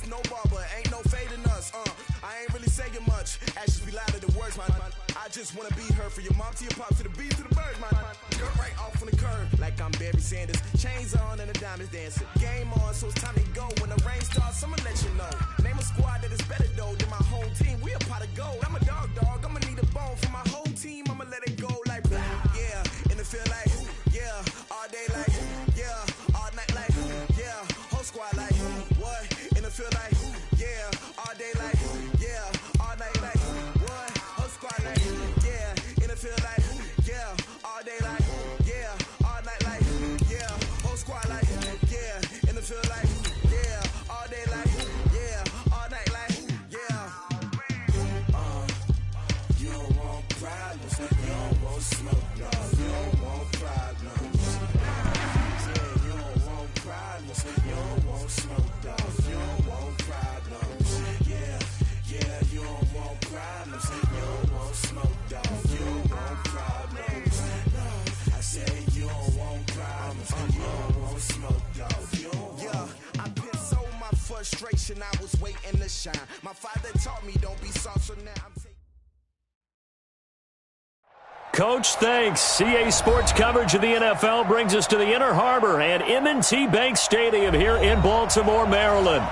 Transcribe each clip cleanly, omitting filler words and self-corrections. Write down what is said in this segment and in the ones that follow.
snowball, but ain't no fading us. I ain't really saying much. Actions be louder than words, man. I just wanna be heard from your mom to your pop to the beat to the birds, man. Dirt right off on the curb, like I'm Barry Sanders. Chains on and the diamonds dancing. Game on, so it's time to go. When the rain starts, I'ma let you know. Name a squad that is better though than my home team. We a pot of gold. I'm a dog. I'ma need a bone for my whole team. I'ma let it go like yeah. In the field like yeah. All day like yeah. All night like yeah. Whole squad like what? In the field like yeah. All day like yeah. All night like what? Whole squad like yeah. In the field like yeah. All day like yeah. All night like yeah. Whole squad like yeah. In the field like yeah. All day like yeah. All night like yeah. You don't want problems. You don't want smoke, no. You don't want problems. Yeah, you don't want problems. You don't want smoke, dog. You don't want problems. Yeah, you don't want problems. You don't want smoke, dog. You don't want problems. No, I said you don't want problems. You don't want smoke, dog. You don't want. Yeah, I've been so my frustration. I was waiting to shine. My father taught me don't be soft, so now I'm taking. Coach, thanks. CA Sports coverage of the NFL brings us to the Inner Harbor and M&T Bank Stadium here in Baltimore, Maryland.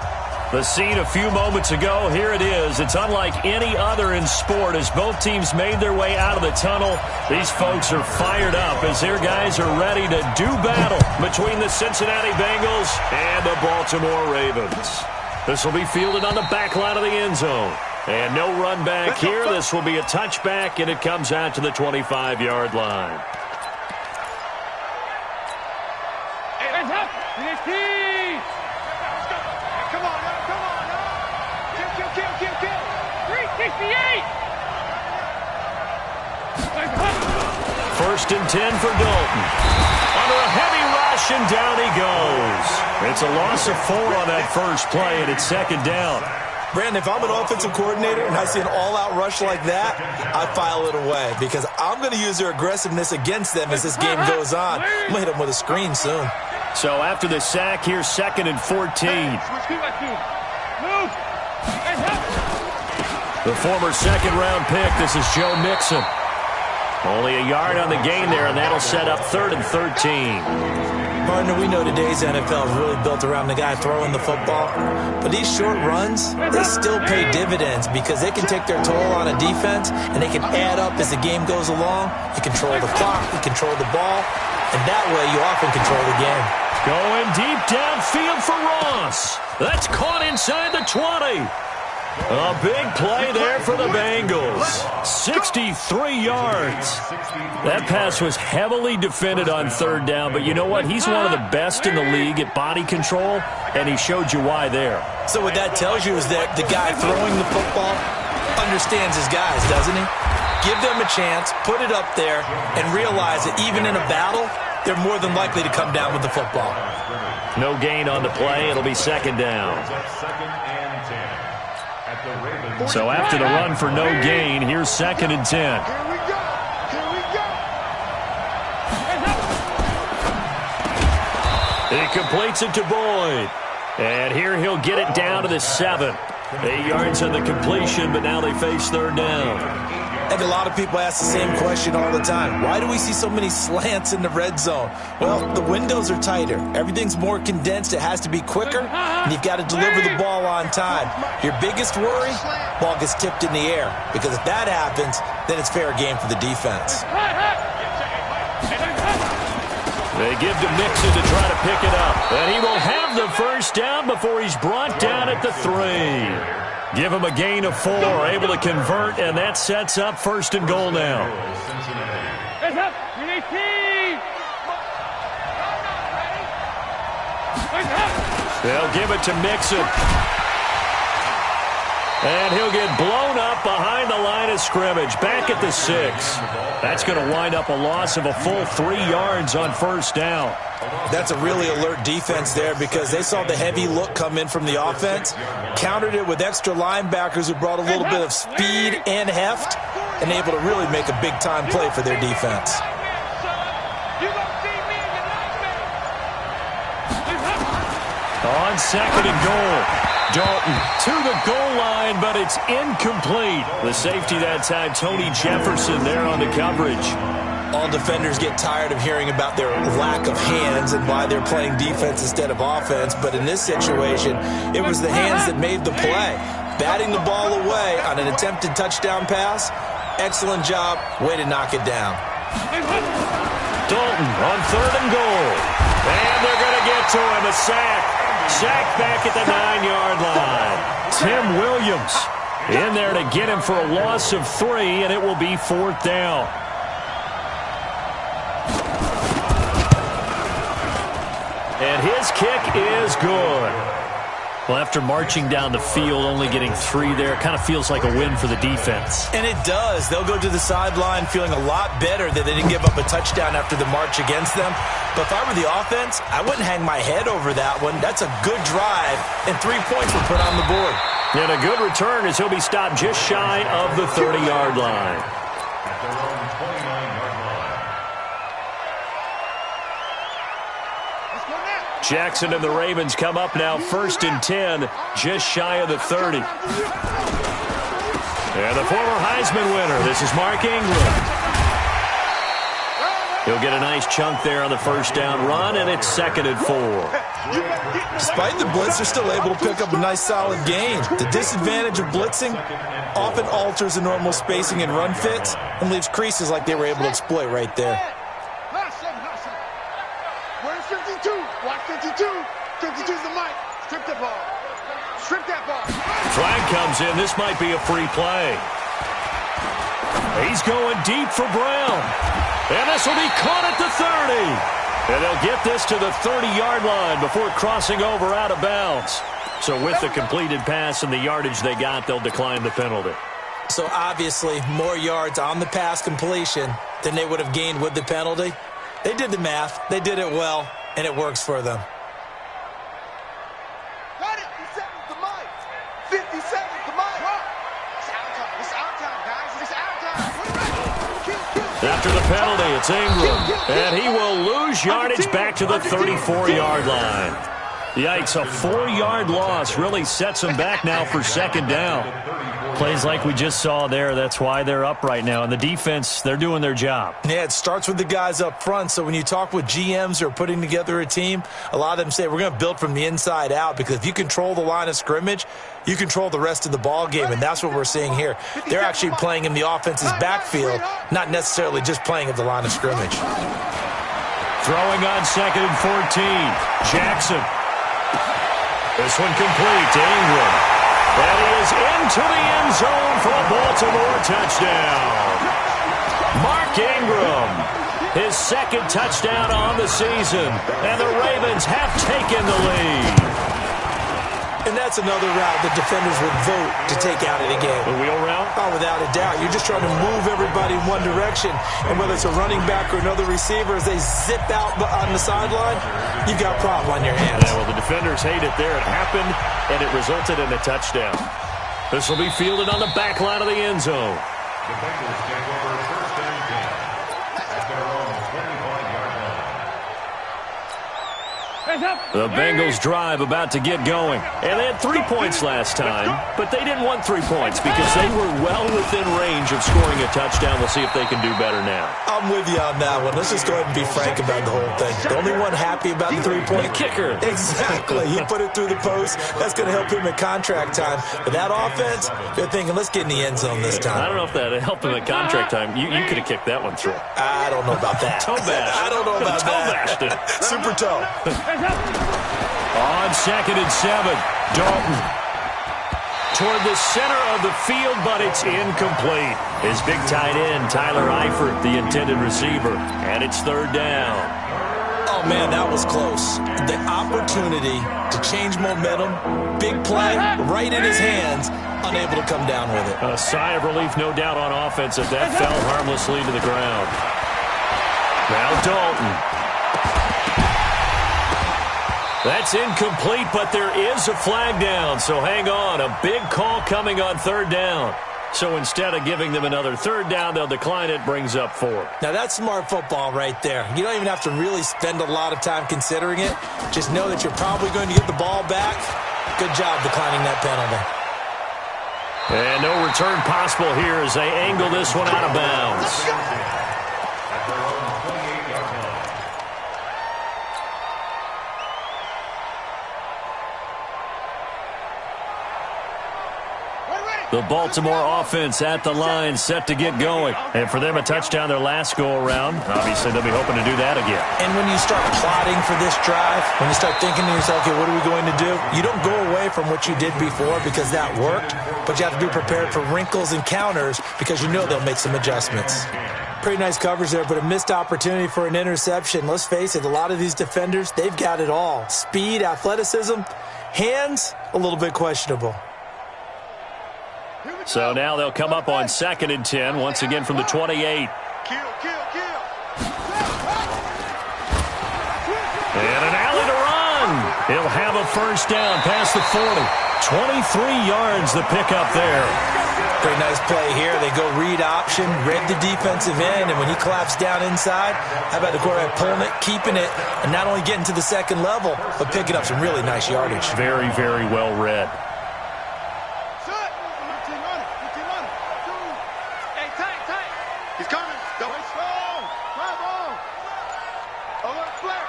The scene a few moments ago, here it is. It's unlike any other in sport as both teams made their way out of the tunnel. These folks are fired up as their guys are ready to do battle between the Cincinnati Bengals and the Baltimore Ravens. This will be fielded on the back line of the end zone. And no run back here. This will be a touchback, and it comes out to the 25-yard line. Hey, hands up! Come on, come on, kill! 368! First and 10 for Dalton. Under a heavy rush, and down he goes. It's a loss of 4 on that first play, and it's second down. Brandon, if I'm an offensive coordinator and I see an all-out rush like that, I file it away because I'm going to use their aggressiveness against them as this game goes on. I'm going to hit them with a screen soon. So after the sack, here's second and 14. The former second-round pick, this is Joe Mixon. Only a yard on the gain there, and that'll set up third and 13. Partner, we know today's NFL is really built around the guy throwing the football. But these short runs, they still pay dividends because they can take their toll on a defense and they can add up as the game goes along. You control the clock, you control the ball, and that way you often control the game. Going deep downfield for Ross. That's caught inside the 20. A big play there for the Bengals. 63 yards. That pass was heavily defended on third down, but you know what? He's one of the best in the league at body control, and he showed you why there. So what that tells you is that the guy throwing the football understands his guys, doesn't he? Give them a chance, put it up there, and realize that even in a battle, they're more than likely to come down with the football. No gain on the play. It'll be second down. So after the run for no gain, here's second and 10. He completes it to Boyd. And here he'll get it down to the 7. 8 yards on the completion, but now they face third down. I think a lot of people ask the same question all the time. Why do we see so many slants in the red zone? Well, the windows are tighter. Everything's more condensed. It has to be quicker, and you've got to deliver the ball on time. Your biggest worry, ball gets tipped in the air, because if that happens, then it's fair game for the defense. They give to Mixon to try to pick it up, and he will have the first down before he's brought down at the 3. Give him a gain of 4, able to convert, and that sets up first and goal now. They'll give it to Mixon. And he'll get blown up behind the line of scrimmage, back at the 6. That's going to wind up a loss of a full 3 yards on first down. That's a really alert defense there because they saw the heavy look come in from the offense, countered it with extra linebackers who brought a little bit of speed and heft, and able to really make a big-time play for their defense. On second and goal. Dalton to the goal line, but it's incomplete. The safety that time, Tony Jefferson, there on the coverage. All defenders get tired of hearing about their lack of hands and why they're playing defense instead of offense. But in this situation, it was the hands that made the play. Batting the ball away on an attempted touchdown pass. Excellent job. Way to knock it down. Dalton on 3rd and goal. And they're going to get to him. A sack. Sack back at the 9-yard line. Tim Williams in there to get him for a loss of 3, and it will be 4th down. And his kick is good. Well, after marching down the field, only getting 3 there, it kind of feels like a win for the defense. And it does. They'll go to the sideline feeling a lot better that they didn't give up a touchdown after the march against them. But if I were the offense, I wouldn't hang my head over that one. That's a good drive, and 3 points were put on the board. And a good return as he'll be stopped just shy of the 30-yard line. Jackson and the Ravens come up now 1st and 10, just shy of the 30. And the former Heisman winner, this is Mark Ingram. He'll get a nice chunk there on the 1st down run, and it's 2nd and 4. Despite the blitz, they're still able to pick up a nice solid gain. The disadvantage of blitzing often alters the normal spacing and run fits and leaves creases like they were able to exploit right there. Where's 52? Watch 52. 52's the mic. Strip that ball. Strip that ball. Flag comes in. This might be a free play. He's going deep for Brown. And this will be caught at the 30. And they'll get this to the 30-yard line before crossing over out of bounds. So with the completed pass and the yardage they got, they'll decline the penalty. So obviously, more yards on the pass completion than they would have gained with the penalty. They did the math. They did it well, and it works for them. Got it. 57's the mic. 57's the mic. It's out time. It's out time, guys. It's out time. After the penalty, it's Ingram. And he will lose yardage back to the 34-yard line. Yikes, a 4-yard loss really sets them back now for 2nd down. Plays like we just saw there, that's why they're up right now. And the defense, they're doing their job. Yeah, it starts with the guys up front. So when you talk with GMs who are putting together a team, a lot of them say we're going to build from the inside out, because if you control the line of scrimmage, you control the rest of the ball game, and that's what we're seeing here. They're actually playing in the offense's backfield, not necessarily just playing at the line of scrimmage. Throwing on 2nd and 14. Jackson. This one complete to Ingram. And he is into the end zone for a Baltimore touchdown. Mark Ingram, his 2nd touchdown on the season. And the Ravens have taken the lead. And that's another route the defenders would vote to take out of the game. The wheel route? Oh, without a doubt. You're just trying to move everybody in one direction. And whether it's a running back or another receiver, as they zip out on the sideline, you've got a problem on your hands. Yeah, well, the defenders hate it there. It happened, and it resulted in a touchdown. This will be fielded on the back line of the end zone. The Bengals take over 1st and 10 at their own 25-yard line. The Bengals drive about to get going. And they had 3 points last time, but they didn't want 3 points because they were well within range of scoring a touchdown. We'll see if they can do better now. I'm with you on that one. Let's just go ahead and be frank about the whole thing. The only one happy about the 3-point kicker. Exactly. He put it through the post. That's going to help him at contract time. But that offense, they're thinking, let's get in the end zone this time. I don't know if that helped him at contract time. You could have kicked that one through. I don't know about that. Toe bash. I don't know about that. Toe bashed it. Super toe. On 2nd and 7, Dalton toward the center of the field, but it's incomplete. His big tight end, Tyler Eifert, the intended receiver, and it's 3rd down. Oh, man, that was close. The opportunity to change momentum, big play, right in his hands, unable to come down with it. A sigh of relief, no doubt, on offense as that fell harmlessly to the ground. Now Dalton. That's incomplete, but there is a flag down, so hang on. A big call coming on 3rd down. So instead of giving them another 3rd down, they'll decline it, brings up 4. Now, that's smart football right there. You don't even have to really spend a lot of time considering it. Just know that you're probably going to get the ball back, Good job declining that penalty. And no return possible here as they angle this one out of bounds. At their own 28-yard line. The Baltimore offense at the line, set to get going. And for them, a touchdown their last go-around. Obviously, they'll be hoping to do that again. And when you start plotting for this drive, when you start thinking to yourself, okay, what are we going to do? You don't go away from what you did before because that worked, but you have to be prepared for wrinkles and counters because you know they'll make some adjustments. Pretty nice coverage there, but a missed opportunity for an interception. Let's face it, a lot of these defenders, they've got it all. Speed, athleticism, hands, a little bit questionable. So now they'll come up on 2nd and 10, once again from the 28. Kill. And an alley to run. He'll have a first down past the 40. 23 yards the pickup there. Pretty nice play here. They go read option, read the defensive end, and when he collapsed down inside, how about the quarterback pulling it, keeping it, and not only getting to the second level, but picking up some really nice yardage. Very, very well read. He's coming. Double. Flare.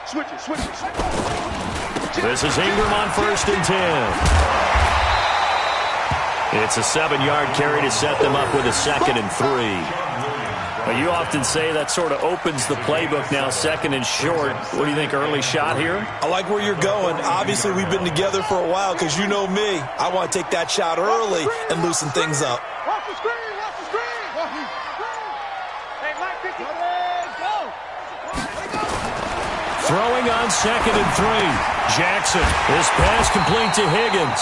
Switch it. This is Ingram on 1st and 10. It's a 7-yard carry to set them up with a 2nd and 3. Well, you often say that sort of opens the playbook now, 2nd and short. What do you think, early shot here? I like where you're going. Obviously, we've been together for a while because you know me. I want to take that shot early and loosen things up. Watch the screen. Hey, Mike, 50. Go. Throwing on 2nd and 3. Jackson, this pass complete to Higgins.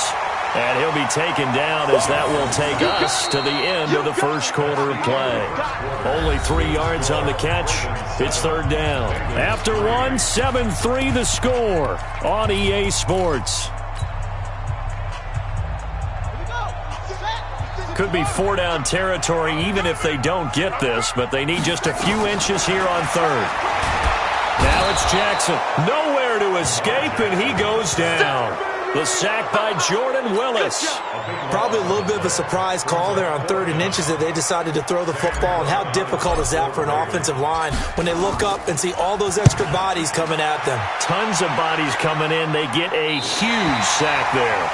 And he'll be taken down as that will take us to the end of the first quarter of play. Only 3 yards on the catch. It's 3rd down. After 1, 7-3 the score on EA Sports. Could be 4-down territory even if they don't get this, but they need just a few inches here on 3rd. Now it's Jackson. Nowhere to escape, and he goes down. The sack by Jordan Willis. Probably a little bit of a surprise call there on 3rd and inches that they decided to throw the football. And how difficult is that for an offensive line when they look up and see all those extra bodies coming at them? Tons of bodies coming in. They get a huge sack there.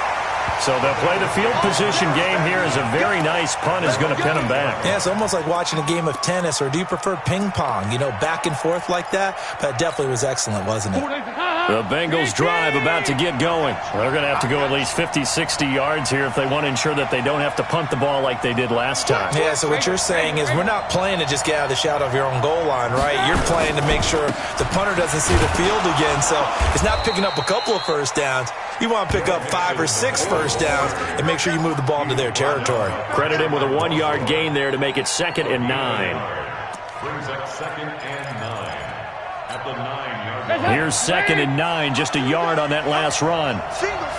So they'll play the field position game here as a very nice punt is going to pin them back. Yeah, it's almost like watching a game of tennis, or do you prefer ping pong? You know, back and forth like that? But it definitely was excellent, wasn't it? The Bengals drive about to get going. They're going to have to go at least 50, 60 yards here if they want to ensure that they don't have to punt the ball like they did last time. Yeah, so what you're saying is we're not playing to just get out of the shadow of your own goal line, right? You're playing to make sure the punter doesn't see the field again. So it's not picking up a couple of first downs. You want to pick up 5 or 6 first downs and make sure you move the ball into their territory. Credit him with a 1-yard gain there to make it 2nd and 9. Brings up 2nd and 9. At the 9-yard line. Here's 2nd and 9, just a yard on that last run. Single.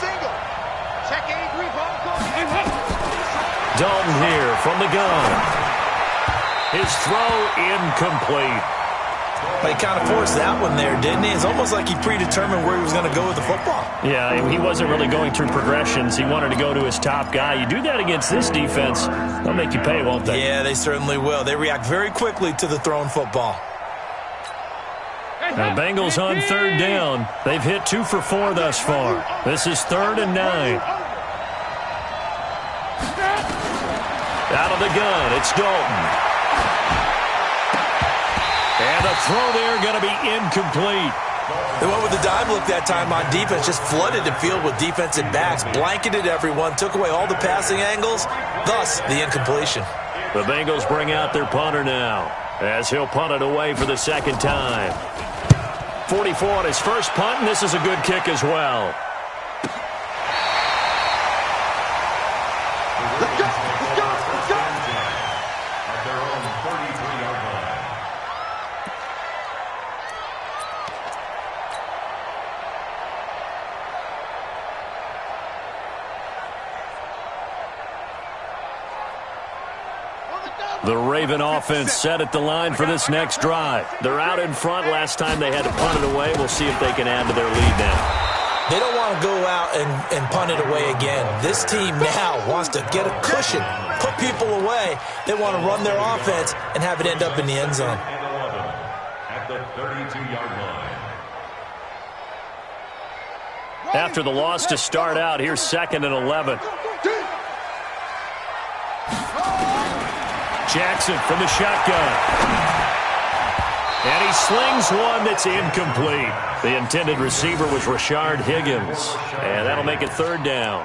Check 83, ball call. Dalton here from the gun. His throw incomplete. But he kind of forced that one there, didn't he? It's almost like he predetermined where he was going to go with the football. Yeah, he wasn't really going through progressions. He wanted to go to his top guy. You do that against this defense, they'll make you pay, won't they? Yeah, they certainly will. They react very quickly to the thrown football. Now, Bengals on 3rd down. They've hit 2 for 4 thus far. This is 3rd and 9. Out of the gun, it's Dalton. And the throw there going to be incomplete. They went with the dive look that time on defense, just flooded the field with defensive backs, blanketed everyone, took away all the passing angles, thus the incompletion. The Bengals bring out their punter now as he'll punt it away for the 2nd time. 44 on his first punt, and this is a good kick as well. Let's go. At their own 33-yard line. The Raven offense set at the line for this next drive. They're out in front. Last time they had to punt it away. We'll see if they can add to their lead now. They don't want to go out and punt it away again. This team now wants to get a cushion, put people away. They want to run their offense and have it end up in the end zone. At the 32-yard line. After the loss to start out, here's 2nd and 11. Jackson from the shotgun. And he slings one that's incomplete. The intended receiver was Rashard Higgins. And that'll make it 3rd down.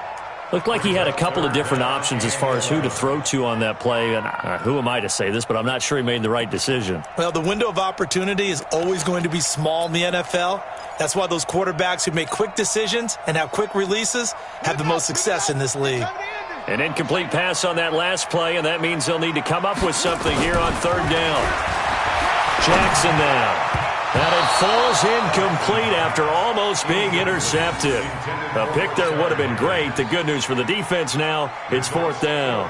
Looked like he had a couple of different options as far as who to throw to on that play. And who am I to say this, but I'm not sure he made the right decision. Well, the window of opportunity is always going to be small in the NFL. That's why those quarterbacks who make quick decisions and have quick releases have the most success in this league. An incomplete pass on that last play, and that means they'll need to come up with something here on 3rd down. Jackson now. And it falls incomplete after almost being intercepted. A pick there would have been great. The good news for the defense now, it's 4th down.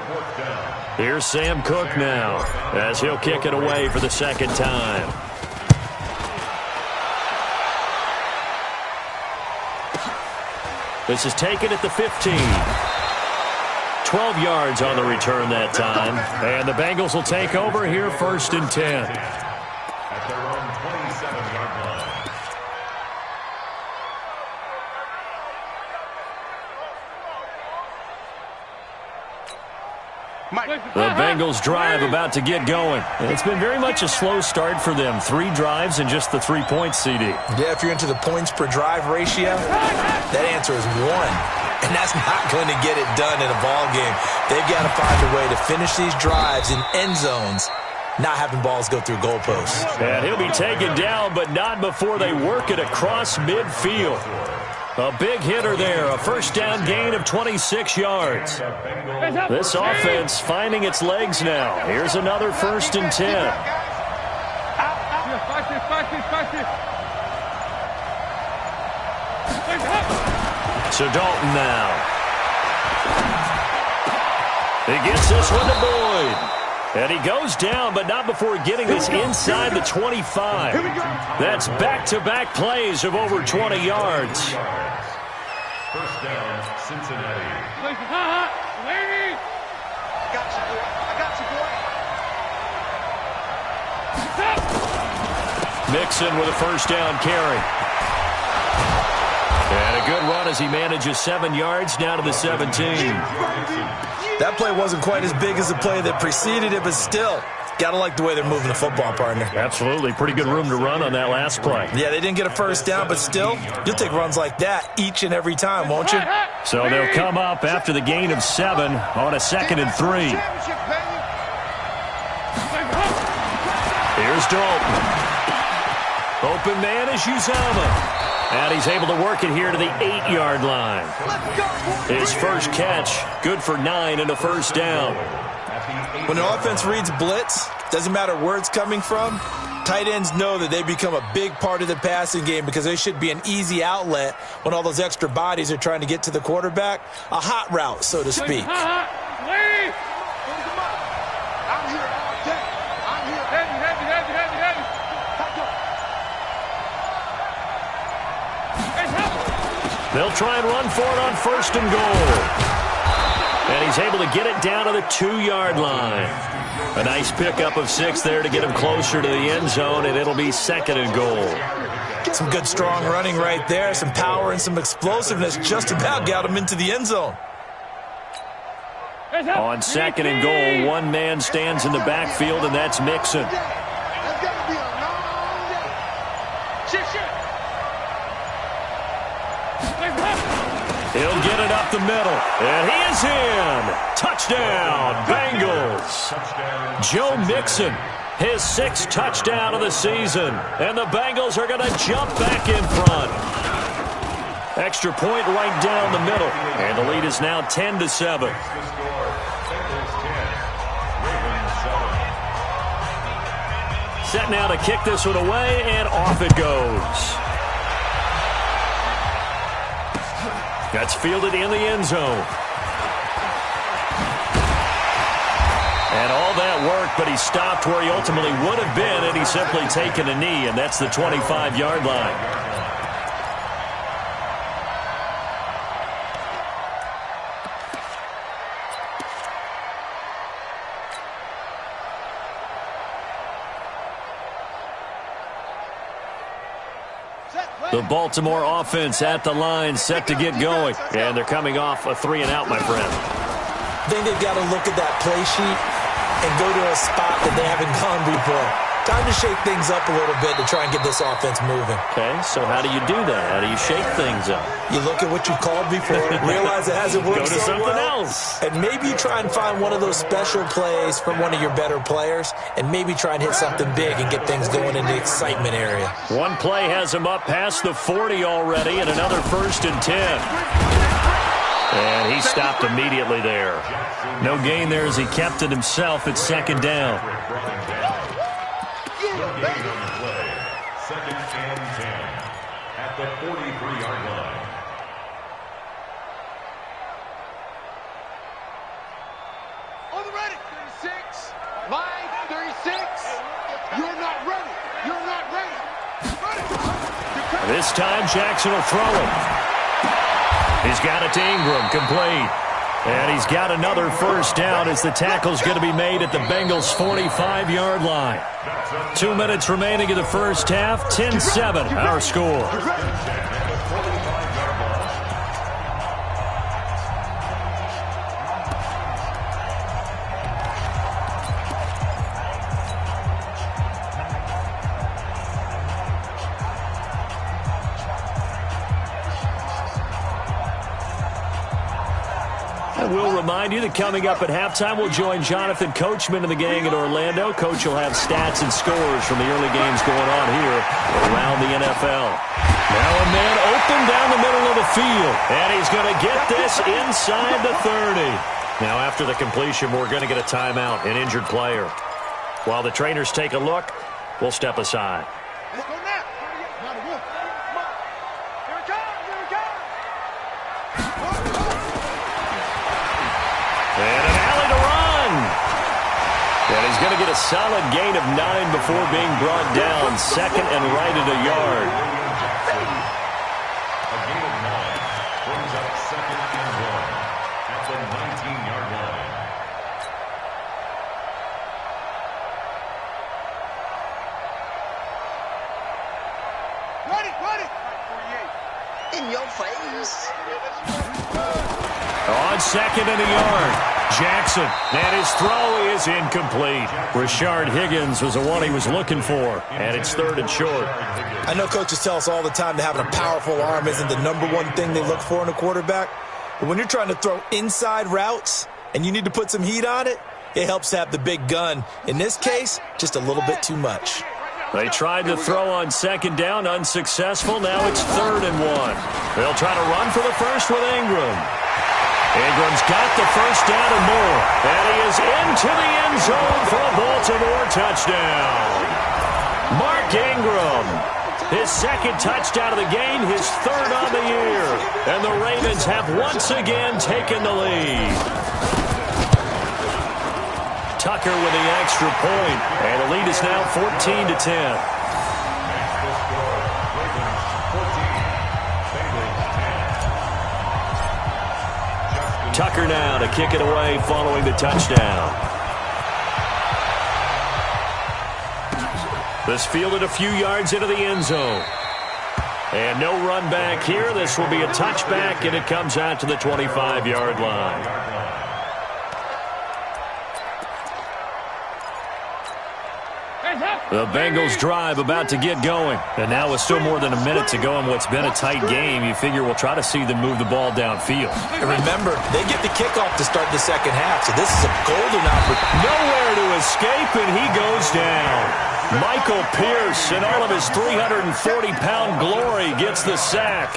Here's Sam Cook now as he'll kick it away for the 2nd time. This is taken at the 15. 12 yards on the return that time. And the Bengals will take over here 1st and 10. At their own 27-yard line. The Bengals drive about to get going. It's been very much a slow start for them. 3 drives and just the 3 points, CD. Yeah, if you're into the points per drive ratio, that answer is 1. And that's not going to get it done in a ball game. They've got to find a way to finish these drives in end zones, not having balls go through goalposts. And he'll be taken down, but not before they work it across midfield. A big hitter there, a 1st down gain of 26 yards. This offense finding its legs now. Here's another 1st and 10. So Dalton now. He gets this one to Boyd. And he goes down, but not before getting this inside the 25. That's back-to-back plays of over 20 yards. 1st down, Cincinnati. I got you, boy. Mixon with a 1st down carry. And a good run as he manages 7 yards down to the 17. That play wasn't quite as big as the play that preceded it, but still, got to like the way they're moving the football, partner. Absolutely. Pretty good room to run on that last play. Yeah, they didn't get a 1st down, but still, you'll take runs like that each and every time, won't you? So they'll come up after the gain of 7 on a 2nd and 3. Here's Dalton. Open man is Uzama. And he's able to work it here to the 8-yard line. His first catch, good for 9 and a 1st down. When the offense reads blitz, doesn't matter where it's coming from, tight ends know that they become a big part of the passing game because they should be an easy outlet when all those extra bodies are trying to get to the quarterback. A hot route, so to speak. They'll try and run for it on 1st and goal. And he's able to get it down to the 2-yard line. A nice pickup of 6 there to get him closer to the end zone, and it'll be 2nd and goal. Some good, strong running right there. Some power and some explosiveness just about got him into the end zone. On 2nd and goal, one man stands in the backfield, and that's Mixon. He'll get it up the middle, and he is in. Touchdown, Bengals. Joe Mixon, his 6th touchdown of the season, and the Bengals are going to jump back in front. Extra point right down the middle, and the lead is now 10-7. Set now to kick this one away, and off it goes. That's fielded in the end zone. And all that work, but he stopped where he ultimately would have been, and he's simply taken a knee, and that's the 25-yard line. The Baltimore offense at the line, set to get going. And they're coming off a 3-and-out, my friend. I think they've got to look at that play sheet and go to a spot that they haven't gone before. Time to shake things up a little bit to try and get this offense moving. Okay, so how do you do that? How do you shake things up? You look at what you called before, realize it hasn't worked Go to so something well, else. and maybe you try and find one of those special plays from one of your better players, and maybe try and hit something big and get things going in the excitement area. One play has him up past the 40 already, and another 1st and 10. And he stopped immediately there. No gain there as he kept it himself at 2nd down. Second and 10 at the 43-yard line. On the ready. 36. Line 36. You're not ready. You're not ready. This time Jackson will throw it. He's got it to Ingram, complete. And he's got another 1st down as the tackle's going to be made at the Bengals' 45-yard line. 2 minutes remaining in the first half, 10-7, our score. We'll remind you that coming up at halftime, we'll join Jonathan Coachman and the gang in Orlando. Coach will have stats and scores from the early games going on here around the NFL. Now a man open down the middle of the field, and he's going to get this inside the 30. Now after the completion, we're going to get a timeout, an injured player. While the trainers take a look, we'll step aside. And an alley to run. And he's going to get a solid gain of 9 before being brought down. 2nd and right at a yard. A gain of 9 brings up 2nd and 1 at the 19-yard line. Ready. In your face. On 2nd and a yard, Jackson, and his throw is incomplete. Rashard Higgins was the one he was looking for, and it's 3rd and short. I know coaches tell us all the time that having a powerful arm isn't the #1 thing they look for in a quarterback. But when you're trying to throw inside routes and you need to put some heat on it, it helps to have the big gun. In this case, just a little bit too much. They tried to throw on 2nd down, unsuccessful. Now it's 3rd and 1. They'll try to run for the first with Ingram. Ingram's got the 1st down and more. And he is into the end zone for a Baltimore touchdown. Mark Ingram, his 2nd touchdown of the game, his 3rd on the year. And the Ravens have once again taken the lead. Tucker with the extra point. And the lead is now 14-10. Tucker now to kick it away following the touchdown. This fielded a few yards into the end zone. And no run back here. This will be a touchback, and it comes out to the 25-yard line. The Bengals drive about to get going. And now with still more than a minute to go in what's been a tight game, you figure we'll try to see them move the ball downfield. And remember, they get the kickoff to start the second half, so this is a golden opportunity. Nowhere to escape, and he goes down. Michael Pierce, in all of his 340-pound glory, gets the sack.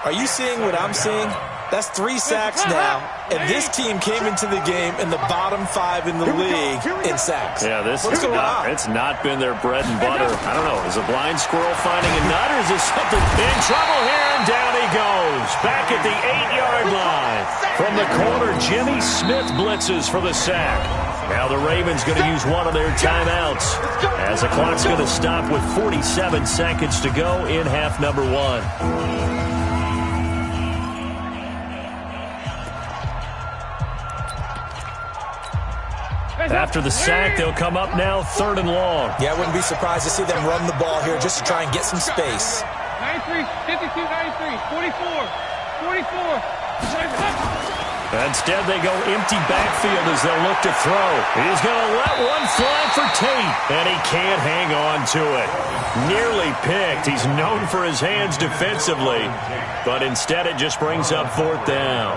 Are you seeing what I'm seeing? That's 3 sacks now, and this team came into the game in the bottom 5 in the league in sacks. Yeah, it's not been their bread and butter. I don't know, is a blind squirrel finding a nut, or is this something in trouble here? And down he goes, back at the 8-yard line. From the corner, Jimmy Smith blitzes for the sack. Now the Ravens going to use one of their timeouts as the clock's going to stop with 47 seconds to go in half number 1. After the sack, they'll come up now 3rd and long. Yeah, I wouldn't be surprised to see them run the ball here just to try and get some space. 93, 52, 93, 44, 44. Instead, they go empty backfield as they'll look to throw. He's going to let one fly for Tate, and he can't hang on to it. Nearly picked. He's known for his hands defensively, but instead it just brings up 4th down.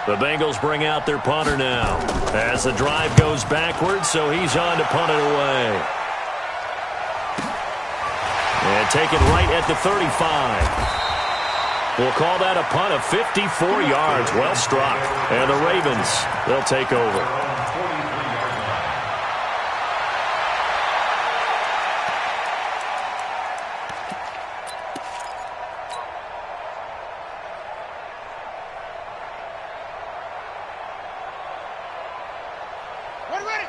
The Bengals bring out their punter now as the drive goes backwards, so he's on to punt it away. And take it right at the 35. We'll call that a punt of 54 yards. Well struck. And the Ravens, they'll take over.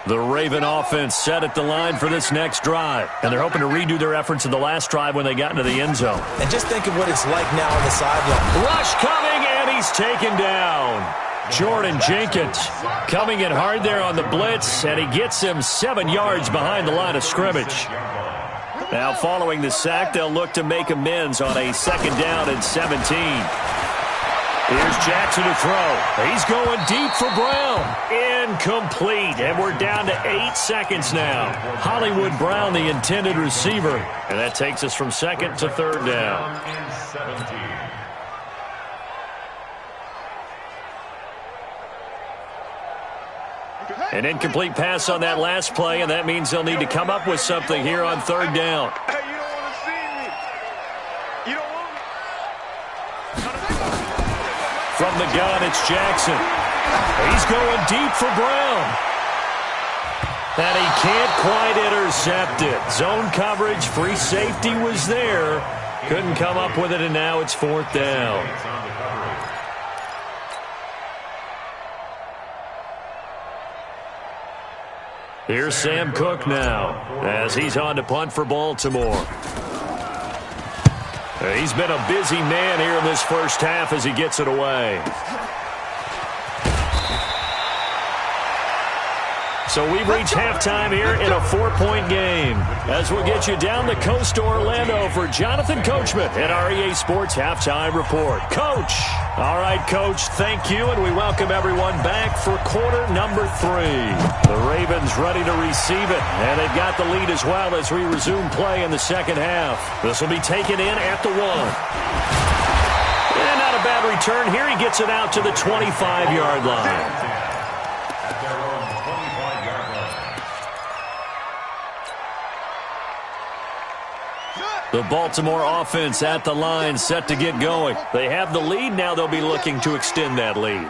The Raven offense set at the line for this next drive. And they're hoping to redo their efforts in the last drive when they got into the end zone. And just think of what it's like now on the sideline. Rush coming, and he's taken down. Jordan Jenkins coming in hard there on the blitz, and he gets him 7 yards behind the line of scrimmage. Now following the sack, they'll look to make amends on a 2nd down and 17. Here's Jackson to throw. He's going deep for Brown. Incomplete. And we're down to 8 seconds now. Hollywood Brown, the intended receiver. And that takes us from 2nd to 3rd down. An incomplete pass on that last play, and that means they'll need to come up with something here on 3rd down. Hey, you don't want to see me. You don't want me. From the gun, it's Jackson. He's going deep for Brown. And he can't quite intercept it. Zone coverage, free safety was there. Couldn't come up with it, and now it's 4th down. Here's Sam Cook now as he's on to punt for Baltimore. He's been a busy man here in this first half as he gets it away. So we've reached halftime here in a 4-point game. As we'll get you down the coast to Orlando for Jonathan Coachman at our EA Sports Halftime Report. Coach. All right, Coach, thank you, and we welcome everyone back for quarter number 3. The Ravens ready to receive it, and they've got the lead as well as we resume play in the second half. This will be taken in at the 1. And not a bad return here. He gets it out to the 25-yard line. The Baltimore offense at the line, set to get going. They have the lead. Now they'll be looking to extend that lead.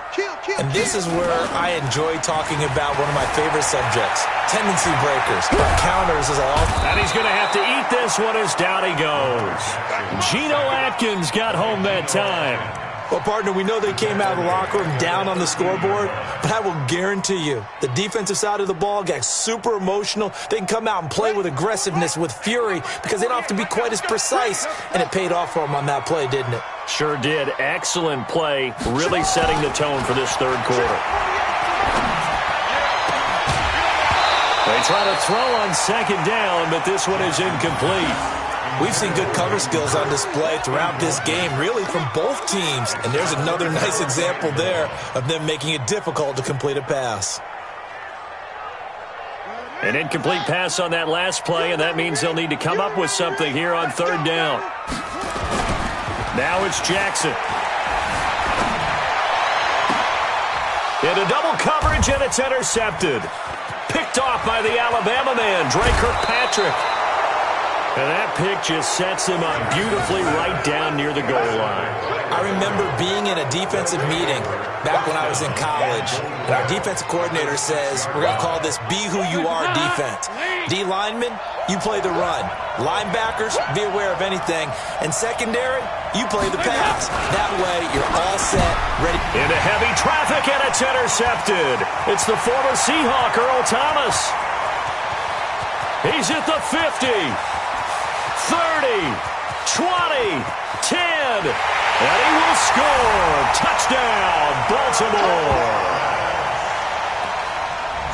And this is where I enjoy talking about one of my favorite subjects, tendency breakers, or counters as I often. And he's going to have to eat this one as down he goes. Geno Atkins got home that time. Well, partner, we know they came out of the locker room down on the scoreboard, but I will guarantee you the defensive side of the ball got super emotional. They can come out and play with aggressiveness, with fury, because they don't have to be quite as precise, and it paid off for them on that play, didn't it? Sure did. Excellent play, really setting the tone for this third quarter. They try to throw on 2nd down, but this one is incomplete. We've seen good cover skills on display throughout this game, really from both teams. And there's another nice example there of them making it difficult to complete a pass. An incomplete pass on that last play, and that means they'll need to come up with something here on 3rd down. Now it's Jackson. Into double coverage, and it's intercepted. Picked off by the Alabama man, Dre Kirkpatrick. And that pick just sets him up beautifully right down near the goal line. I remember being in a defensive meeting back when I was in college, and our defensive coordinator says, we're going to call this Be Who You Are defense. D linemen, you play the run. Linebackers, be aware of anything. And secondary, you play the pass. That way, you're all set, ready. Into heavy traffic, and it's intercepted. It's the former Seahawk, Earl Thomas. He's at the 50. 30, 20, 10, and he will score. Touchdown, Baltimore.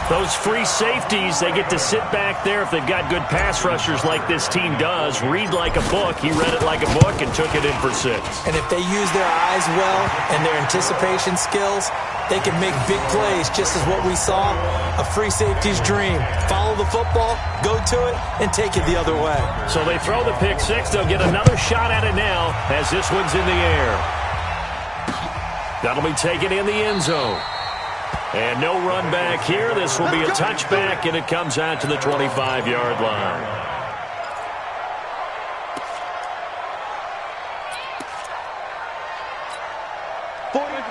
Those free safeties, they get to sit back there if they've got good pass rushers like this team does. Read like a book. He read it like a book and took it in for 6. And if they use their eyes well and their anticipation skills, they can make big plays, just as what we saw, a free safety's dream. Follow the football, go to it, and take it the other way. So they throw the pick 6. They'll get another shot at it now as this one's in the air. That'll be taken in the end zone. And no run back here. This will be a touchback, and it comes out to the 25-yard line.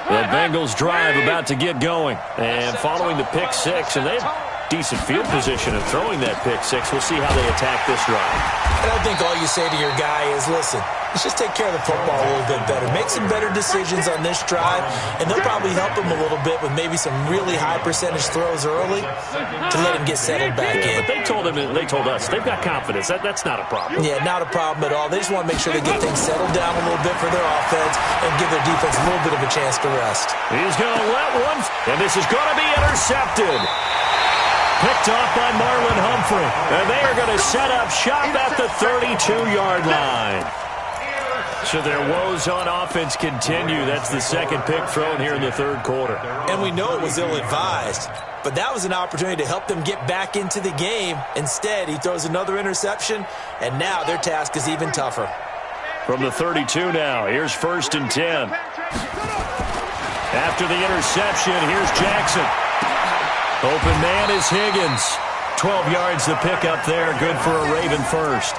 The Bengals drive about to get going. And following the pick 6, and they have decent field position of throwing that pick 6. We'll see how they attack this drive. And I think all you say to your guy is, listen, let's just take care of the football a little bit better. Make some better decisions on this drive, and they'll probably help him a little bit with maybe some really high percentage throws early to let him get settled back in. But they told us they've got confidence. That's not a problem. Yeah, not a problem at all. They just want to make sure they get things settled down a little bit for their offense and give their defense a little bit of a chance to rest. He's going to let one, and this is going to be intercepted. Picked off by Marlon Humphrey. And they are going to set up shop at the 32-yard line. So their woes on offense continue. That's the second pick thrown here in the third quarter. And we know it was ill-advised, but that was an opportunity to help them get back into the game. Instead, he throws another interception, and now their task is even tougher. From the 32 now, here's 1st and 10. After the interception, here's Jackson. Open man is Higgins. 12 yards the pick up there. Good for a Raven first.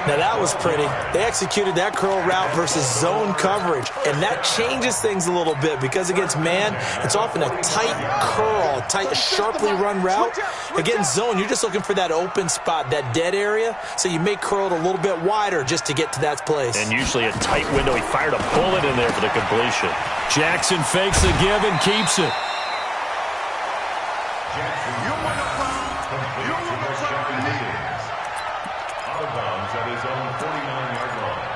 Now that was pretty. They executed that curl route versus zone coverage, and that changes things a little bit because against man, it's often a tight curl, tight, sharply run route. Against zone, you're just looking for that open spot, that dead area, so you may curl it a little bit wider just to get to that place. And usually a tight window. He fired a bullet in there for the completion. Jackson fakes the give and keeps it. At his own 49-yard line.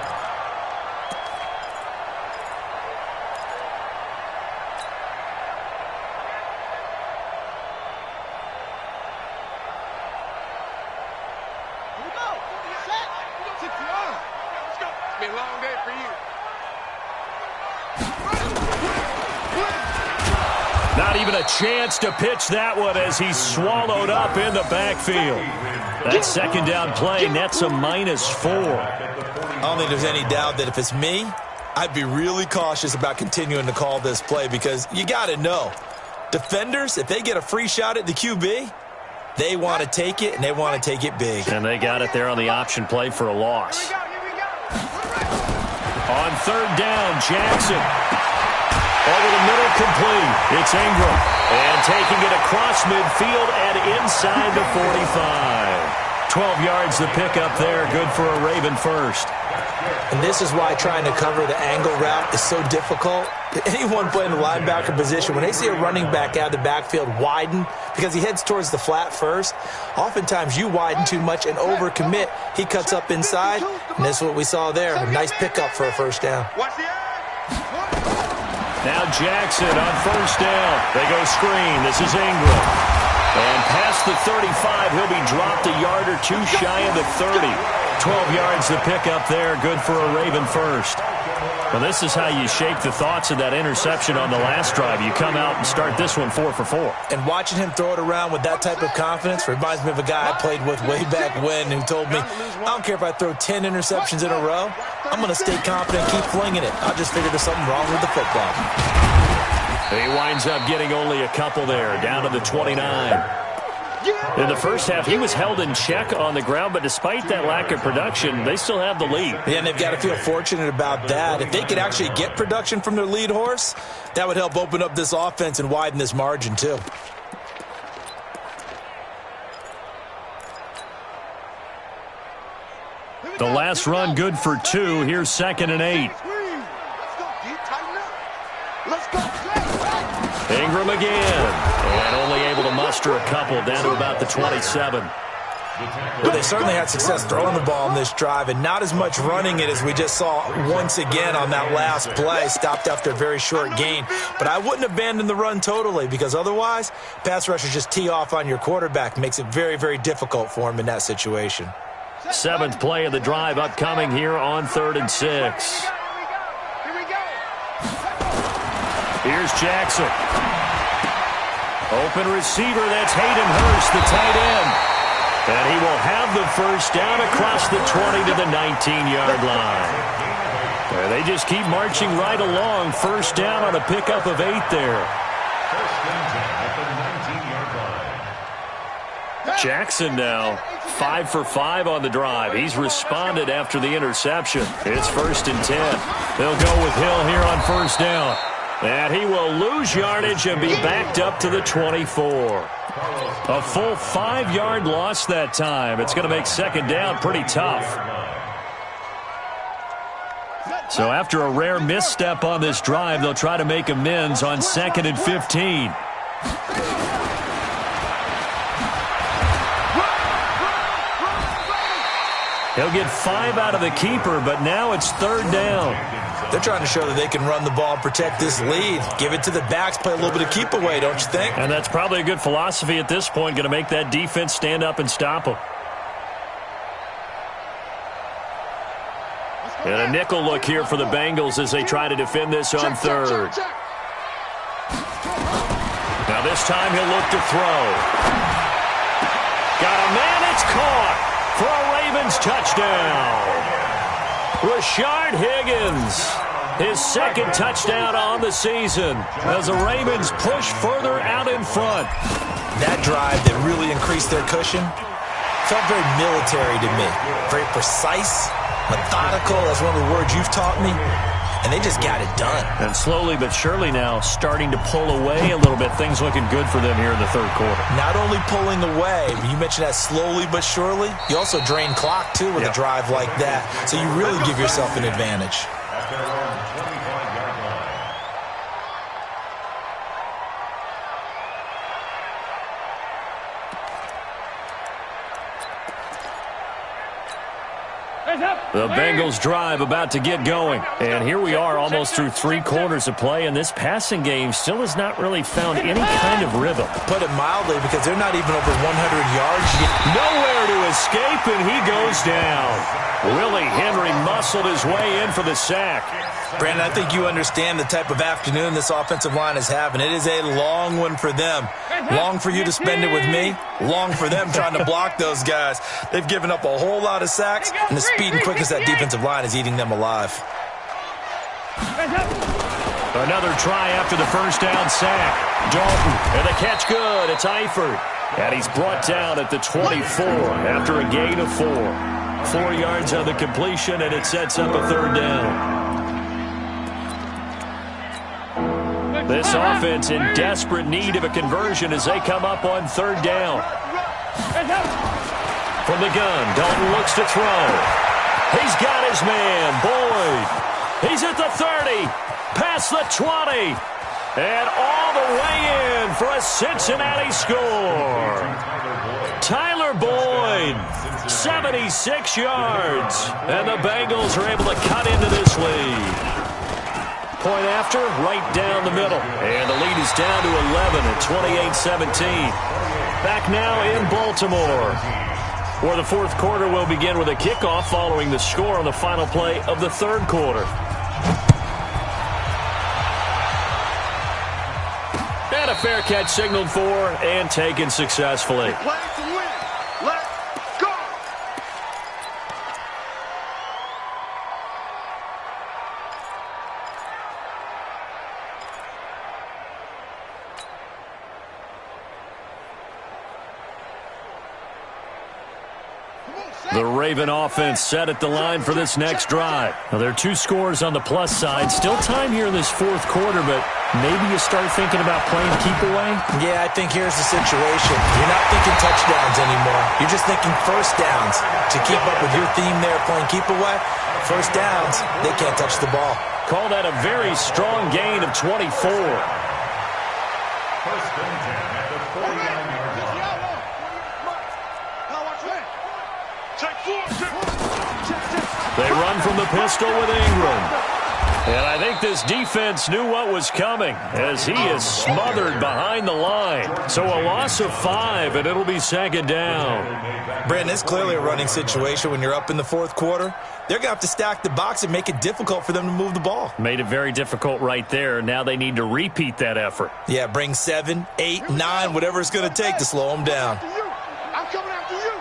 Here we go. Set. Let's go. It's been a long day for you. Not even a chance to pitch that one as he's swallowed up in the backfield. That second down play nets a -4. I don't think there's any doubt that if it's me, I'd be really cautious about continuing to call this play because you got to know, defenders, if they get a free shot at the QB, they want to take it, and they want to take it big. And they got it there on the option play for a loss. On 3rd down, Jackson. Over the middle, complete. It's Ingram. And taking it across midfield and inside the 45. 12 yards the pick up there. Good for a Raven first. And this is why trying to cover the angle route is so difficult. Anyone playing the linebacker position, when they see a running back out of the backfield widen because he heads towards the flat first, oftentimes you widen too much and overcommit. He cuts up inside, and this is what we saw there. A nice pickup for a first down. Now Jackson on 1st down. They go screen. This is Ingram. And past the 35, he'll be dropped a yard or two shy of the 30. 12 yards to pick up there. Good for a Raven first. Well, this is how you shake the thoughts of that interception on the last drive. You come out and start this one 4 for 4. And watching him throw it around with that type of confidence reminds me of a guy I played with way back when who told me, I don't care if I throw 10 interceptions in a row. I'm going to stay confident and keep flinging it. I'll just figure there's something wrong with the football. He winds up getting only a couple there, down to the 29. In the first half, he was held in check on the ground, but despite that lack of production, they still have the lead. Yeah, and they've got to feel fortunate about that. If they could actually get production from their lead horse, that would help open up this offense and widen this margin too. The last run good for 2. Here's 2nd and 8. Let's go. Ingram again. And only able to muster a couple down to about the 27. Well, they certainly had success throwing the ball on this drive, and not as much running it as we just saw once again on that last play. Stopped after a very short gain. But I wouldn't abandon the run totally, because otherwise, pass rushers just tee off on your quarterback. Makes it very, very difficult for him in that situation. 7th play of the drive upcoming here on 3rd and 6. Here's Jackson. Open receiver, that's Hayden Hurst, the tight end. And he will have the first down across the 20 to the 19-yard line. And they just keep marching right along. First down on a pickup of 8 there. First and 10 at the 19-yard line. Jackson now 5 for 5 on the drive. He's responded after the interception. It's 1st and 10. They'll go with Hill here on first down. And he will lose yardage and be backed up to the 24. A full 5-yard loss that time. It's going to make second down pretty tough. So after a rare misstep on this drive, they'll try to make amends on 2nd and 15. He'll get 5 out of the keeper, but now it's 3rd down. They're trying to show that they can run the ball and protect this lead. Give it to the backs, play a little bit of keep away, don't you think? And that's probably a good philosophy at this point, going to make that defense stand up and stop them. And a nickel look here for the Bengals as they try to defend this on 3rd. Now this time he'll look to throw. Got a man, it's caught for a Ravens touchdown. Rashard Higgins, his 2nd touchdown on the season as the Ravens push further out in front. That drive that really increased their cushion felt very military to me. Very precise, methodical, that's one of the words you've taught me. And they just got it done. And slowly but surely now starting to pull away a little bit. Things looking good for them here in the 3rd quarter. Not only pulling away, but you mentioned that slowly but surely. You also drain clock, too, with a drive like that. So you really give yourself an advantage. At their own 25-yard line. The Bengals drive about to get going. And here we are almost through 3 quarters of play, and this passing game still has not really found any kind of rhythm. Put it mildly, because they're not even over 100 yards yet. Nowhere to escape, and he goes down. Willie Henry muscled his way in for the sack. Brandon, I think you understand the type of afternoon this offensive line is having. It is a long one for them. Long for you to spend it with me. Long for them trying to block those guys. They've given up a whole lot of sacks, and the speed and quickness of that defensive line is eating them alive. Another try after the first down sack. Dalton, and the catch good. It's Eifert. And he's brought down at the 24 after a gain of 4. 4 yards on the completion, and it sets up a 3rd down. This offense in desperate need of a conversion as they come up on 3rd down. From the gun, Dalton looks to throw. He's got his man, Boyd. He's at the 30, past the 20, and all the way in for a Cincinnati score. Tyler Boyd, 76 yards, and the Bengals are able to cut into this lead. Point after, right down the middle. And the lead is down to 11 at 28-17. Back now in Baltimore, where the 4th quarter will begin with a kickoff following the score on the final play of the 3rd quarter. And a fair catch signaled for and taken successfully. Play to win. Let's go. The Raven offense set at the line for this next drive. Now, there are 2 scores on the plus side. Still time here in this 4th quarter, but maybe you start thinking about playing keep away? Yeah, I think here's the situation. You're not thinking touchdowns anymore. You're just thinking first downs. To keep up with your theme there, playing keep away, first downs, they can't touch the ball. Call that a very strong gain of 24. First and 10 at the 49-yard line. Now watch that. the pistol with Ingram. And I think this defense knew what was coming as he is smothered behind the line. So a loss of 5, and it'll be second down. Brandon, it's clearly a running situation when you're up in the fourth quarter. They're going to have to stack the box and make it difficult for them to move the ball. Made it very difficult right there. Now they need to repeat that effort. Yeah, bring 7, 8, 9, whatever it's going to take to slow them down. I'm coming after you.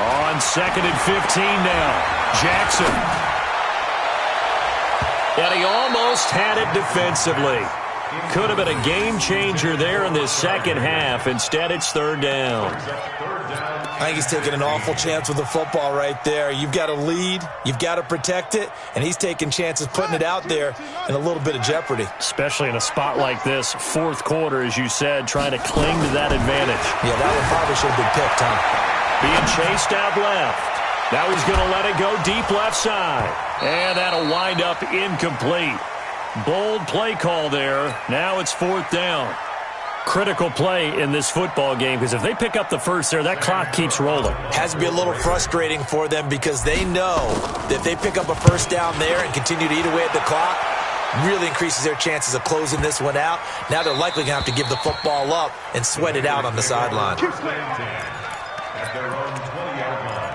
On 2nd and 15 now. Jackson. And he almost had it defensively. Could have been a game changer there in this second half. Instead, it's third down. I think he's taking an awful chance with the football right there. You've got to lead, you've got to protect it, and he's taking chances putting it out there in a little bit of jeopardy. Especially in a spot like this, fourth quarter, as you said, trying to cling to that advantage. Yeah, that one probably should have been picked, huh? Being chased out left. Now he's going to let it go deep left side. And that'll wind up incomplete. Bold play call there. Now it's fourth down. Critical play in this football game because if they pick up the first there, that clock keeps rolling. Has to be a little frustrating for them because they know that if they pick up a first down there and continue to eat away at the clock, really increases their chances of closing this one out. Now they're likely going to have to give the football up and sweat it out on the sideline. At their own 20-yard line.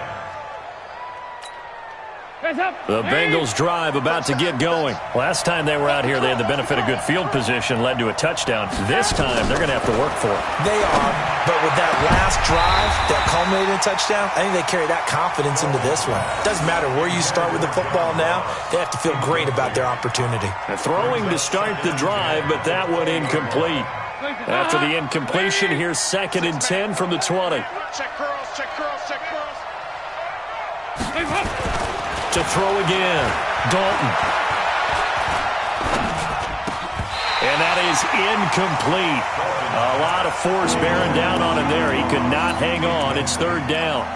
The Bengals drive about to get going. Last time they were out here, they had the benefit of good field position, led to a touchdown. This time, they're going to have to work for it. They are, but with that last drive that culminated in a touchdown, I think they carry that confidence into this one. Doesn't matter where you start with the football now, they have to feel great about their opportunity. Throwing to start the drive, but that one incomplete. After the incompletion, here's 2nd and 10 from the 20. Check curls, check curls, check curls. To throw again, Dalton. And that is incomplete. A lot of force bearing down on him there. He could not hang on. It's third down.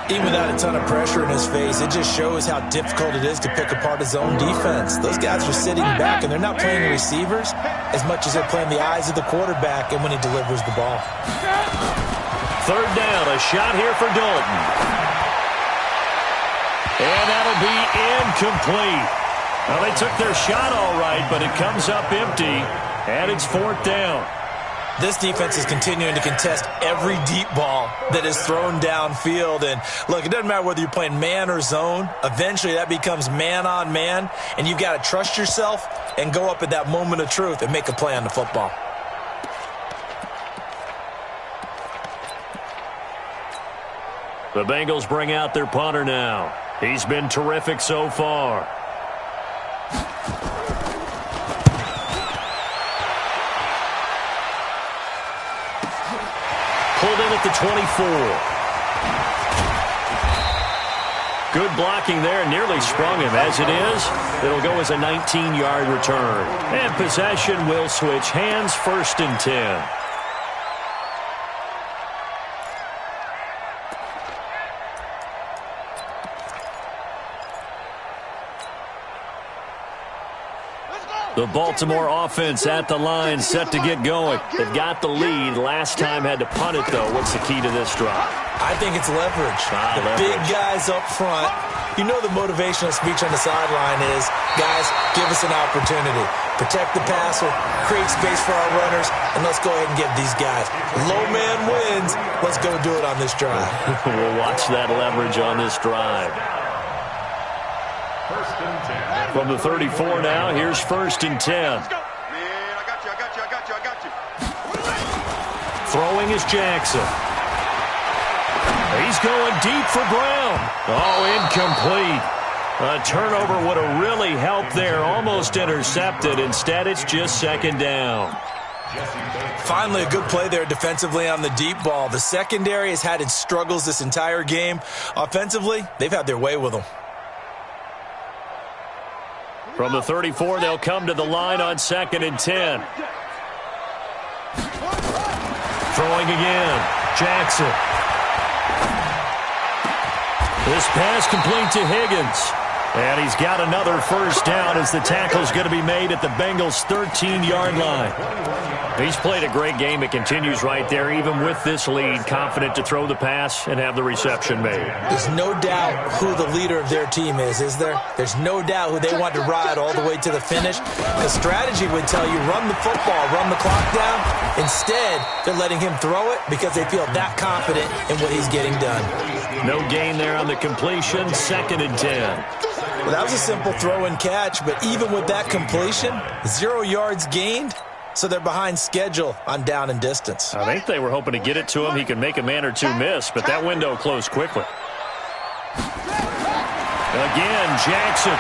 Even without a ton of pressure in his face, it just shows how difficult it is to pick apart his own defense. Those guys are sitting back, and they're not playing the receivers as much as they're playing the eyes of the quarterback and when he delivers the ball. Third down, a shot here for Dalton. And that'll be incomplete. Well, they took their shot all right, but it comes up empty, and it's fourth down. This defense is continuing to contest every deep ball that is thrown downfield. And, look, it doesn't matter whether you're playing man or zone. Eventually, that becomes man-on-man, and you've got to trust yourself and go up at that moment of truth and make a play on the football. The Bengals bring out their punter now. He's been terrific so far. Pulled in at the 24. Good blocking there, nearly sprung him. As it is, it'll go as a 19-yard return. And possession will switch hands, 1st and 10. The Baltimore offense at the line, set to get going. They've got the lead. Last time had to punt it, though. What's the key to this drive? I think it's leverage. The big guys up front. You know the motivational speech on the sideline is, guys, give us an opportunity. Protect the passer, create space for our runners, and let's go ahead and give these guys. Low man wins. Let's go do it on this drive. We'll watch that leverage on this drive. From the 34 now, here's 1st and 10. Man, I got you. Throwing is Jackson. He's going deep for Brown. Oh, incomplete. A turnover would have really helped there. Almost intercepted. Instead, it's just 2nd down. Finally, a good play there defensively on the deep ball. The secondary has had its struggles this entire game. Offensively, they've had their way with them. From the 34, they'll come to the line on 2nd and 10. Throwing again. Jackson. This pass complete to Higgins. And he's got another first down as the tackle's going to be made at the Bengals' 13-yard line. He's played a great game. It continues right there, even with this lead, confident to throw the pass and have the reception made. There's no doubt who the leader of their team is there? There's no doubt who they want to ride all the way to the finish. The strategy would tell you run the football, run the clock down. Instead, they're letting him throw it because they feel that confident in what he's getting done. No gain there on the completion, 2nd and 10. Well, that was a simple throw and catch, but even with that completion, 0 yards gained. So they're behind schedule on down and distance. I think they were hoping to get it to him. He could make a man or two miss, but that window closed quickly. Again, Jackson.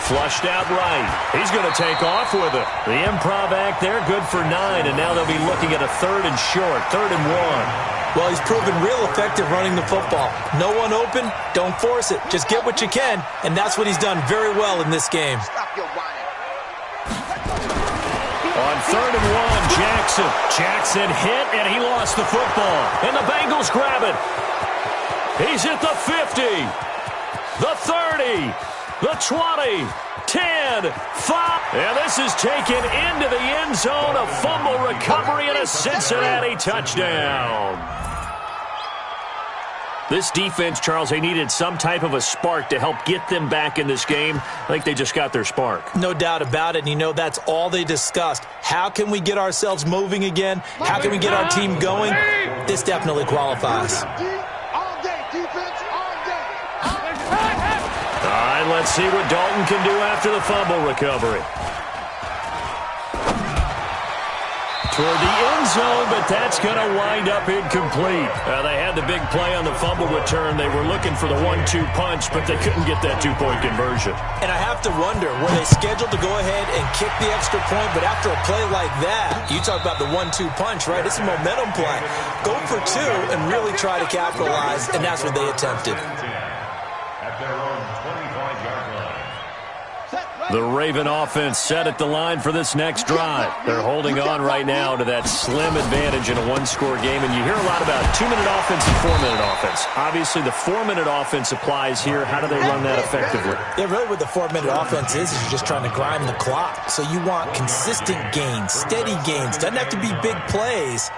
Flushed out right. He's going to take off with it. The improv act there, good for 9, and now they'll be looking at a 3rd and short, 3rd and 1. Well, he's proven real effective running the football. No one open, don't force it. Just get what you can, and that's what he's done very well in this game. On 3rd and 1, Jackson. Jackson hit, and he lost the football. And the Bengals grab it. He's at the 50, the 30, the 20, 10, 5. And this is taken into the end zone. A fumble recovery and a Cincinnati touchdown. This defense, Charles, they needed some type of a spark to help get them back in this game. I think they just got their spark. No doubt about it, and you know that's all they discussed. How can we get ourselves moving again? How can we get our team going? This definitely qualifies. All day, defense, all day. All right, let's see what Dalton can do after the fumble recovery. Toward the end zone, but that's going to wind up incomplete. They had the big play on the fumble return. They were looking for the 1-2 punch, but they couldn't get that 2-point conversion. And I have to wonder, were they scheduled to go ahead and kick the extra point? But after a play like that, you talk about the 1-2 punch, right? It's a momentum play. Go for 2 and really try to capitalize, and that's what they attempted. At their own 25-yard line. The Raven offense set at the line for this next drive. They're holding on right now to that slim advantage in a one-score game, and you hear a lot about 2-minute offense and 4-minute offense. Obviously, the 4-minute offense applies here. How do they run that effectively? Yeah, really what the 4-minute offense is you're just trying to grind the clock. So you want consistent gains, steady gains. Doesn't have to be big plays,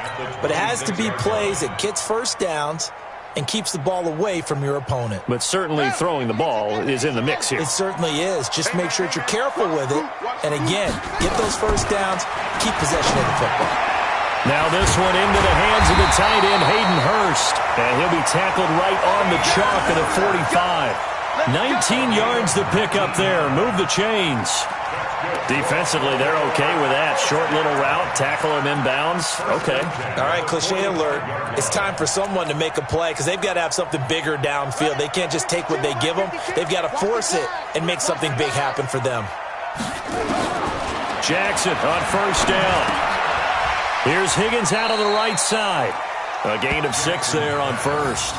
but it has to be plays that gets first downs and keeps the ball away from your opponent. But certainly throwing the ball is in the mix here. It certainly is. Just make sure that you're careful with it. And again, get those first downs, keep possession of the football. Now this one into the hands of the tight end, Hayden Hurst. And he'll be tackled right on the chalk at a 45. 19 yards to pick up there. Move the chains. Defensively, they're okay with that. Short little route, tackle him inbounds. Okay. All right, cliche alert. It's time for someone to make a play because they've got to have something bigger downfield. They can't just take what they give them. They've got to force it and make something big happen for them. Jackson on first down. Here's Higgins out of the right side. A gain of 6 there on first.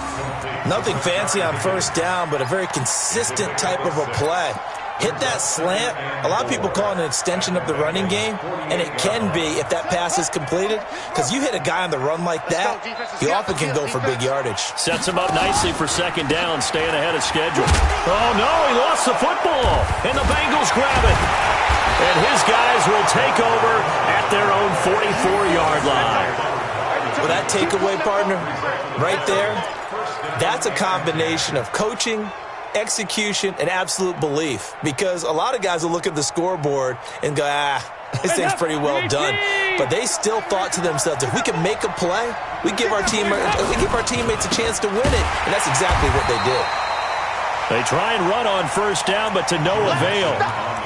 Nothing fancy on first down, but a very consistent type of a play. Hit that slant. A lot of people call it an extension of the running game, and it can be if that pass is completed, because you hit a guy on the run like that, he often can go for big yardage. Sets him up nicely for second down, staying ahead of schedule. Oh, no, he lost the football, and the Bengals grab it. And his guys will take over at their own 44-yard line. Well, that takeaway, partner, right there, that's a combination of coaching, execution, and absolute belief, because a lot of guys will look at the scoreboard and go, this thing's pretty well done. But they still thought to themselves, if we can make a play, we give our teammates a chance to win it. And that's exactly what they did. They try and run on first down, but to no avail.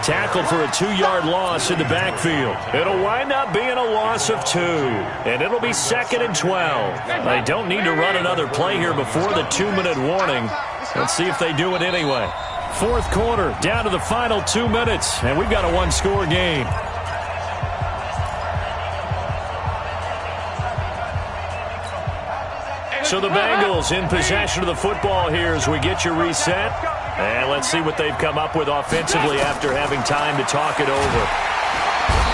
Tackled for a 2-yard loss in the backfield. It'll wind up being a loss of 2, and it'll be 2nd and 12. They don't need to run another play here before the 2-minute warning. Let's see if they do it anyway. Fourth quarter, down to the final 2 minutes, and we've got a one-score game. So the Bengals in possession of the football here as we get you reset. And let's see what they've come up with offensively after having time to talk it over.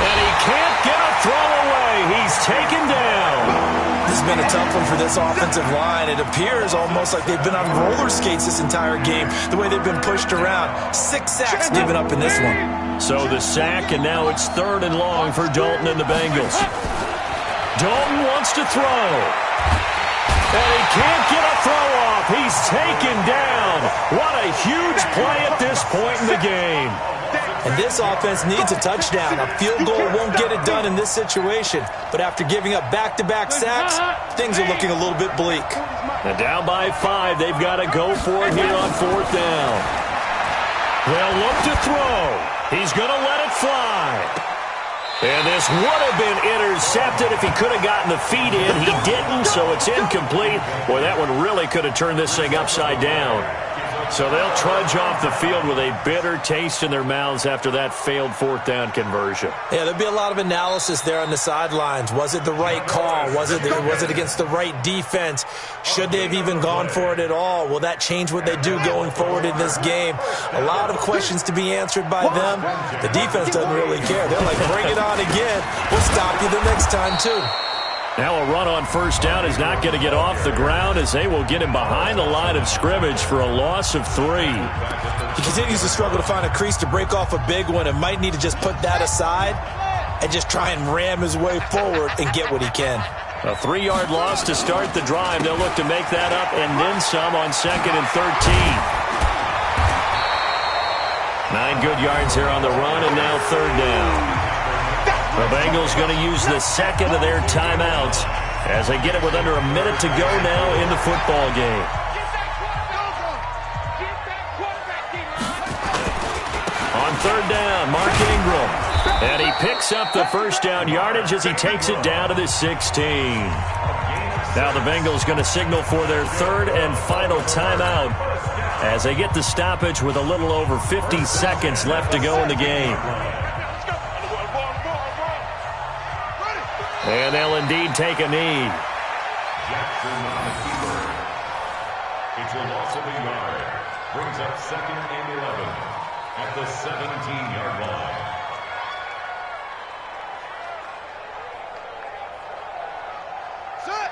And he can't get a throw away. He's taken down. This has been a tough one for this offensive line. It appears almost like they've been on roller skates this entire game, the way they've been pushed around. 6 sacks given up in this one. So the sack, and now it's 3rd and long for Dalton and the Bengals. Dalton wants to throw. And he can't get a throw off. He's taken down. What a huge play at this point in the game. And this offense needs a touchdown. A field goal won't get it done in this situation. But after giving up back-to-back sacks, things are looking a little bit bleak. And down by 5, they've got to go for it here on 4th down. They'll look to throw. He's going to let it fly. And this would have been intercepted if he could have gotten the feet in. He didn't, so it's incomplete. Boy, that one really could have turned this thing upside down. So they'll trudge off the field with a bitter taste in their mouths after that failed 4th down conversion. Yeah, there'll be a lot of analysis there on the sidelines. Was it the right call? Was it against the right defense? Should they have even gone for it at all? Will that change what they do going forward in this game? A lot of questions to be answered by them. The defense doesn't really care. They're like, bring it on again. We'll stop you the next time, too. Now a run on 1st down is not going to get off the ground as they will get him behind the line of scrimmage for a loss of 3. He continues to struggle to find a crease to break off a big one and might need to just put that aside and just try and ram his way forward and get what he can. A 3-yard loss to start the drive. They'll look to make that up and then some on 2nd and 13. 9 good yards here on the run, and now 3rd down. The Bengals going to use the 2nd of their timeouts as they get it with under a minute to go now in the football game. On 3rd down, Mark Ingram. And he picks up the 1st down yardage as he takes it down to the 16. Now the Bengals going to signal for their 3rd and final timeout as they get the stoppage with a little over 50 seconds left to go in the game. And they'll indeed take a knee. Jackson on the keeper. It's a loss of a yard. Brings up 2nd and 11 at the 17-yard line. Set.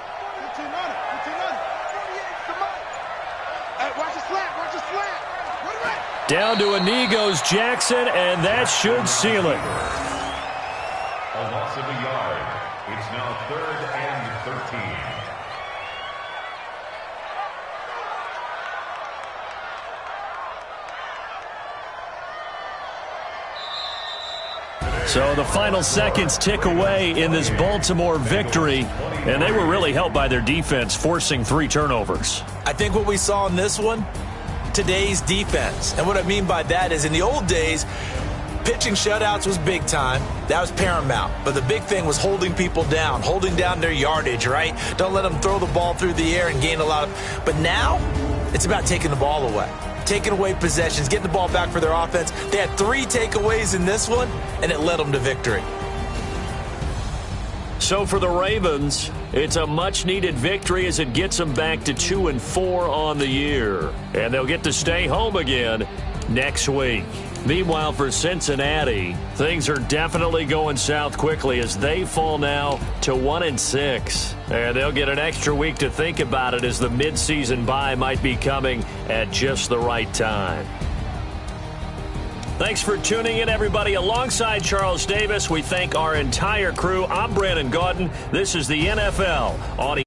15 on it. 15 on it. 48. Come on. Hey, watch the slant. Watch the slant. Run it right. Down to a knee goes Jackson, and that should seal it. A loss of a yard. It's now 3rd and 13. So the final seconds tick away in this Baltimore victory, and they were really helped by their defense forcing 3 turnovers. I think what we saw in this one, today's defense. And what I mean by that is in the old days, pitching shutouts was big time. That was paramount. But the big thing was holding people down, holding down their yardage, right? Don't let them throw the ball through the air and gain a lot of... But now, it's about taking the ball away. Taking away possessions, getting the ball back for their offense. They had 3 takeaways in this one, and it led them to victory. So for the Ravens, it's a much-needed victory as it gets them back to 2-4 on the year. And they'll get to stay home again next week. Meanwhile, for Cincinnati, things are definitely going south quickly as they fall now to 1-6. And they'll get an extra week to think about it as the midseason bye might be coming at just the right time. Thanks for tuning in, everybody. Alongside Charles Davis, we thank our entire crew. I'm Brandon Gaudin. This is the NFL on